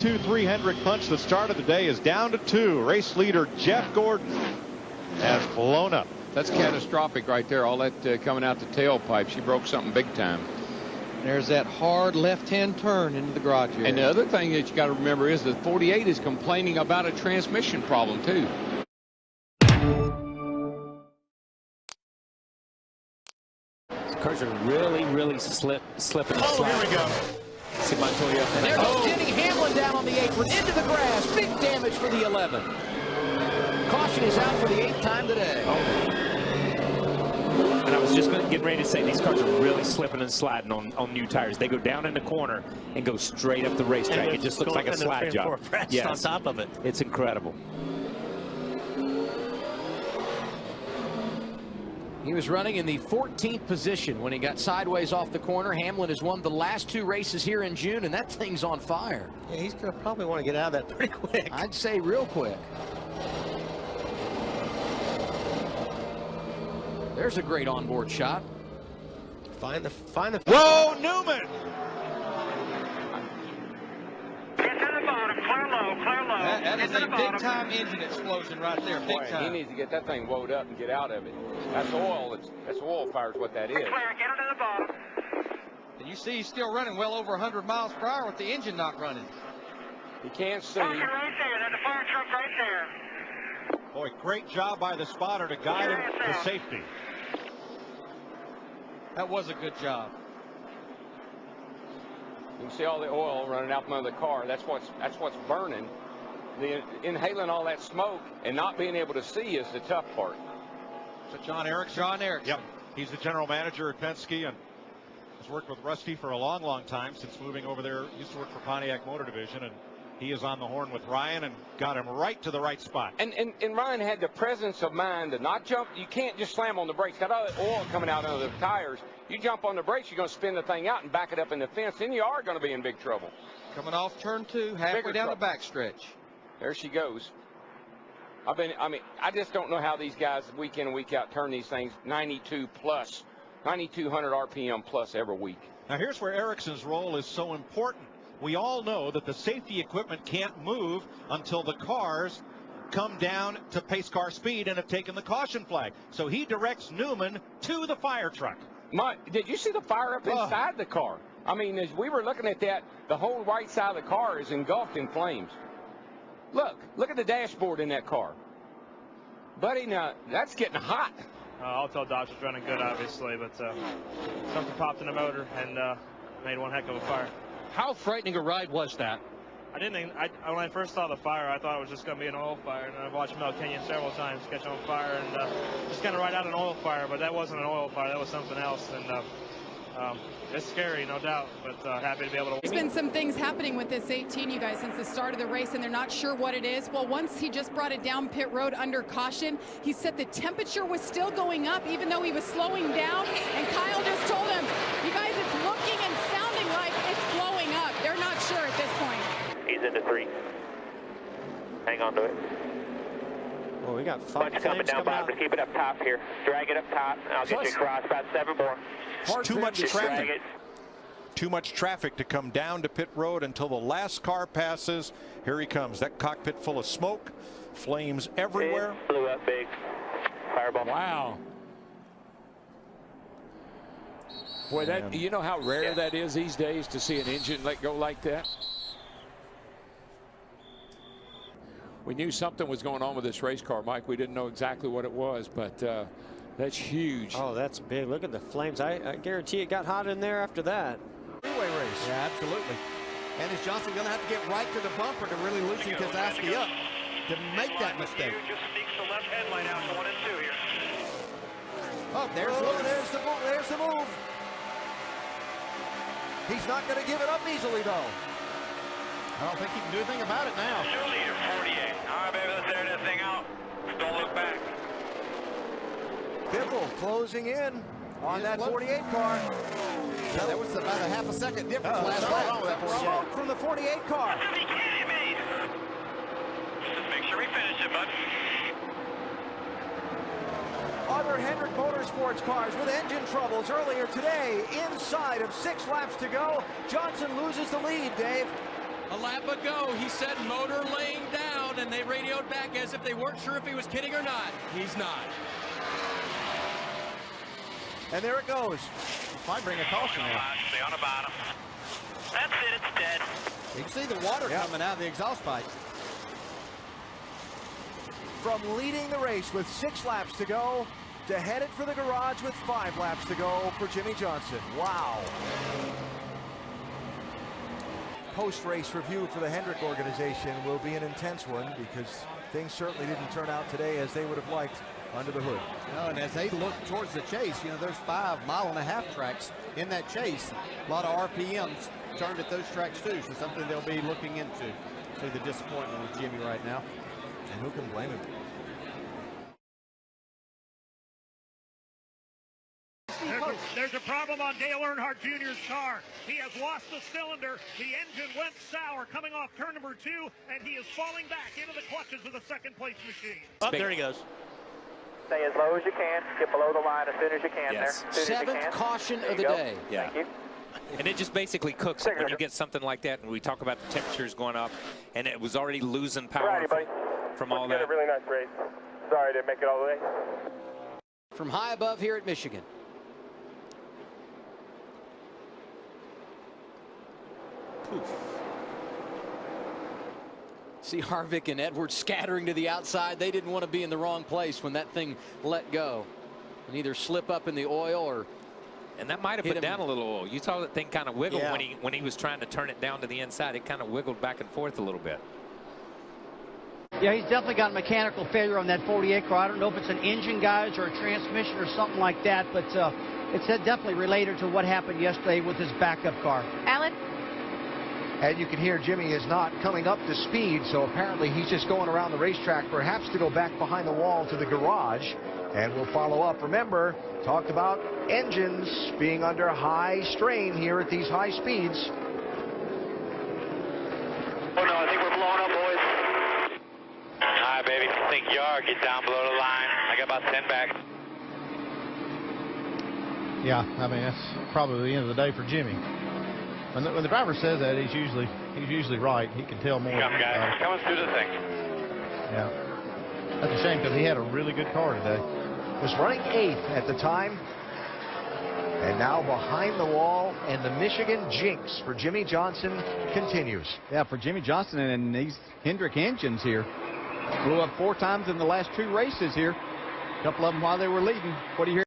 1-2-3 Hendrick punch that started the day is down to 2. Race leader Jeff Gordon has blown up. That's catastrophic right there. All that coming out the tailpipe. She broke something big time. There's that hard left-hand turn into the garage area. And the other thing that you got to remember is that 48 is complaining about a transmission problem too. Cars are really slipping. Oh, here we go. See Montoya. And there goes Denny Hamlin down on the apron into the grass. Big damage for the 11. Caution is out for the 8th time today. And I was just getting ready to say, these cars are really slipping and sliding on new tires. They go down in the corner and go straight up the racetrack. It just looks like a slide job. Yes. On top of it. It's incredible. He was running in the 14th position when he got sideways off the corner. Hamlin has won the last 2 races here in June, and that thing's on fire. Yeah, he's going to probably want to get out of that pretty quick. I'd say real quick. There's a great onboard shot. Find the. Whoa, Newman! That is a big-time engine explosion right there. Big time. He needs to get that thing wound up and get out of it. That's oil. That's oil fire is what that is. And you see he's still running well over 100 miles per hour with the engine not running. He can't see. Right there. There's a fire truck right there. Boy, great job by the spotter to guide him to safety. That was a good job. You can see all the oil running out from under the car. That's what's burning. The inhaling all that smoke and not being able to see is the tough part. So John Erickson? John Erickson. Yep. He's the general manager at Penske and has worked with Rusty for a long time since moving over there. Used to work for Pontiac Motor Division, and he is on the horn with Ryan and got him right to the right spot. And Ryan had the presence of mind to not jump. You can't just slam on the brakes. Got all that oil coming out under the tires. You jump on the brakes, you're going to spin the thing out and back it up in the fence. Then you are going to be in big trouble. Coming off turn 2, halfway down the backstretch. There she goes. I just don't know how these guys week in and week out turn these things 92 plus, 9,200 RPM plus every week. Now here's where Erickson's role is so important. We all know that the safety equipment can't move until the cars come down to pace car speed and have taken the caution flag. So he directs Newman to the fire truck. Did you see the fire up inside the car? I mean, as we were looking at that, the whole right side of the car is engulfed in flames. Look at the dashboard in that car. Buddy, now that's getting hot. I'll tell Dodge was running good, obviously, but something popped in the motor and made one heck of a fire. How frightening a ride was that? When I first saw the fire, I thought it was just going to be an oil fire, and I've watched Mel Kenyon several times catch on fire and just kind of ride out an oil fire, but that wasn't an oil fire, that was something else, and it's scary, no doubt, but happy to be able to. There's been some things happening with this 18, you guys, since the start of the race, and they're not sure what it is. Well, once he just brought it down pit road under caution, he said the temperature was still going up, even though he was slowing down, and Kyle just told him, you guys, it's looking and sounding like it's blowing up. They're not sure at this point. He's into 3. Hang on to it. Well, we got 5 Bunch coming down bottom. Just keep it up top here. Drag it up top, and I'll get you across. About 7 more. It's too much traffic. Too much traffic to come down to pit road until the last car passes. Here he comes. That cockpit full of smoke, flames everywhere. It blew up big. Fireball. Wow. Boy, that, you know how rare that is these days to see an engine let go like that? We knew something was going on with this race car, Mike. We didn't know exactly what it was, but that's huge. Oh, that's big. Look at the flames. I guarantee it got hot in there after that. Freeway race. Yeah, absolutely. And is Johnson going to have to get right to the bumper to really loosen Keselowski up to make that mistake? Just sneaks the left headlight out to 1 and 2 here. Oh, there's the move. He's not going to give it up easily, though. I don't think he can do anything about it now. Still leader, 48. All right, baby, let's tear that thing out. Don't look back. Biffle closing in on that 48 car. Now, that was about a half a second difference last lap. Smoke from the 48 car. What are you kidding me? Just make sure we finish it, bud. Other Hendrick Motorsports cars with engine troubles earlier today. Inside of 6 laps to go, Johnson loses the lead, Dave. A lap ago, he said motor laying down, and they radioed back as if they weren't sure if he was kidding or not. He's not. And there it goes. Might bring a caution now. Stay on the bottom. That's it, it's dead. You can see the water coming out of the exhaust pipe. From leading the race with 6 laps to go to headed for the garage with 5 laps to go for Jimmie Johnson. Wow. Post-race review for the Hendrick organization will be an intense one because things certainly didn't turn out today as they would have liked under the hood. No, and as they look towards the chase, you know, there's 5 mile-and-a-half tracks in that chase. A lot of RPMs turned at those tracks too, so something they'll be looking into. See the disappointment with Jimmy right now. And who can blame him? There's a problem on Dale Earnhardt Jr.'s car. He has lost the cylinder. The engine went sour coming off turn number 2, and he is falling back into the clutches of the second place machine. Oh, there he goes. Stay as low as you can. Get below the line as soon as you can. Yes. There. 7th caution of the day. Yeah. Thank you. And it just basically cooks it when you get something like that. And we talk about the temperatures going up, and it was already losing power from all that. A really nice race. Sorry I didn't make it all the way. From high above here at Michigan. Poof. See Harvick and Edwards scattering to the outside. They didn't want to be in the wrong place when that thing let go. And either slip up in the oil or. And that might have put down a little oil. You saw that thing kind of wiggle when he was trying to turn it down to the inside. It kind of wiggled back and forth a little bit. Yeah, he's definitely got mechanical failure on that 48 car. I don't know if it's an engine, guys, or a transmission or something like that, but it's definitely related to what happened yesterday with his backup car. Alan? And you can hear Jimmy is not coming up to speed, so apparently he's just going around the racetrack, perhaps to go back behind the wall to the garage, and we'll follow up. Remember, talked about engines being under high strain here at these high speeds. Oh no, I think we're blowing up, boys. All right, baby. I think you are. Get down below the line. I got about 10 back. Yeah, I mean, that's probably the end of the day for Jimmy. When the driver says that, he's usually right. He can tell more. Come, guys. Coming through the thing. Yeah. That's a shame because he had a really good car today. Was running 8th at the time. And now behind the wall, and the Michigan jinx for Jimmie Johnson continues. Yeah, for Jimmie Johnson and these Hendrick engines here. Blew up 4 times in the last 2 races here. A couple of them while they were leading. What do you hear?